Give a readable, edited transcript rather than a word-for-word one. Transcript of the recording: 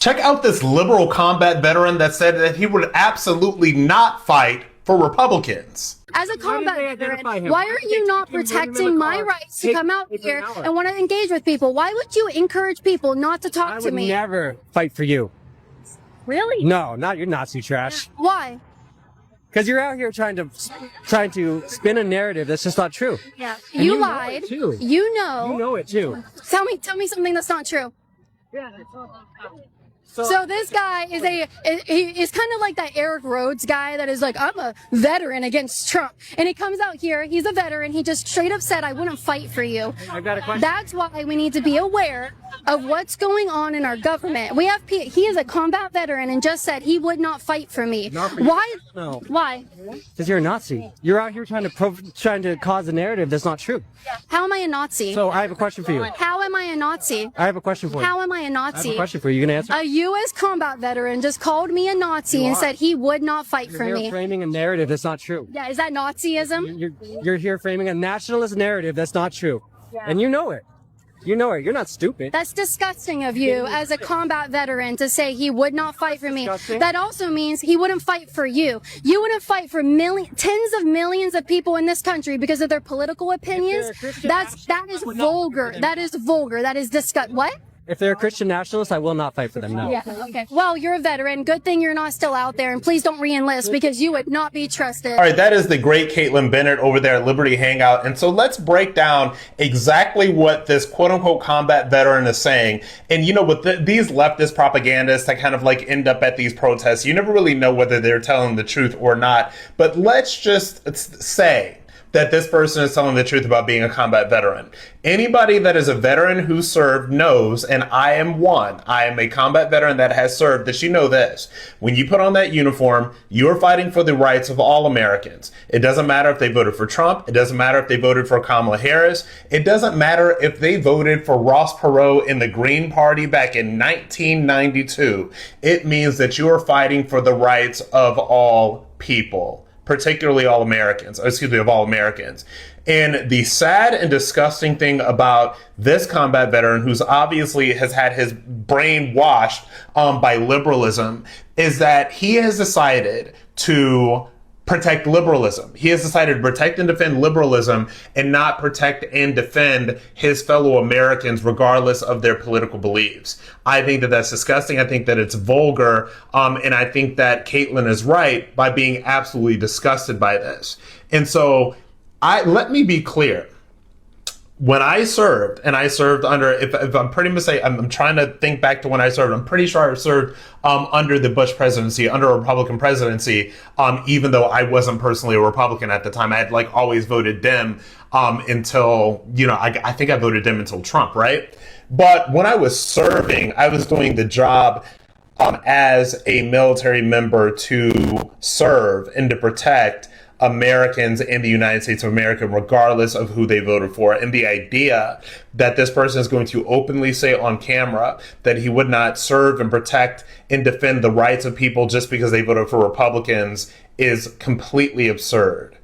Check out this liberal combat veteran that said that he would absolutely not fight for Republicans. As a combat veteran, why are you not protecting my rights to come out here and want to engage with people? Why would you encourage people not to talk to me? I would never fight for you. Really? No, not your Nazi trash. Why? Because you're out here trying to spin a narrative that's just not true. Yeah. And You know lied. it too. You know. You know it too. Tell me something that's not true. Yeah. So this guy is kind of like that Eric Rhodes guy that is like, I'm a veteran against Trump. And he comes out here, he's a veteran, he just straight up said, I wouldn't fight for you. I've got a question. That's why we need to be aware of what's going on in our government. He is a combat veteran and just said he would not fight for me. Not for you. Why? No. Why? Because you're a Nazi. You're out here trying to cause a narrative that's not true. How am I a Nazi? So I have a question for you. How am I a Nazi? I have a question for you. How am I a I have Nazi? a question for you. You gonna answer? A U.S. combat veteran just called me a Nazi and said he would not fight for You're me. framing a narrative that's not true. Yeah, is that Nazism? You're here framing a nationalist narrative that's not true. And you know it. You know it. You're not stupid. That's disgusting of you as a combat veteran to say he would not fight for me. Disgusting? That also means he wouldn't fight for you. You wouldn't fight for tens of millions of people in this country because of their political opinions. That is vulgar. That is vulgar. That is disgusting. What? If they're a Christian nationalist, I will not fight for them. No. Yeah. Okay. Well, you're a veteran. Good thing you're not still out there, and please don't re-enlist because you would not be trusted. All right, that is the great Caitlin Bennett over there at Liberty Hangout. And so let's break down exactly what this quote unquote combat veteran is saying. And you know, with these leftist propagandists that kind of like end up at these protests, you never really know whether they're telling the truth or not. But let's just say that this person is telling the truth about being a combat veteran. Anybody that is a veteran who served knows, and I am one, I am a combat veteran that has served, that you know this. When you put on that uniform, you are fighting for the rights of all Americans. It doesn't matter if they voted for Trump. It doesn't matter if they voted for Kamala Harris. It doesn't matter if they voted for Ross Perot in the Green Party back in 1992. It means that you are fighting for the rights of all people, particularly all Americans, of all Americans. And the sad and disgusting thing about this combat veteran, who's obviously has had his brain washed by liberalism, is that he has decided to protect liberalism. He has decided to protect and defend liberalism and not protect and defend his fellow Americans, regardless of their political beliefs. I think that that's disgusting. I think that it's vulgar. And I think that Caitlin is right by being absolutely disgusted by this. And so let me be clear. When I served, and I served under, if I'm pretty much say, I'm trying to think back to when I served. I'm pretty sure I served under the Bush presidency, under a Republican presidency, even though I wasn't personally a Republican at the time. I had like always voted Dem until, you know, I think I voted Dem until Trump, right? But when I was serving, I was doing the job as a military member to serve and to protect Americans in the United States of America, regardless of who they voted for. And the idea that this person is going to openly say on camera that he would not serve and protect and defend the rights of people just because they voted for Republicans is completely absurd.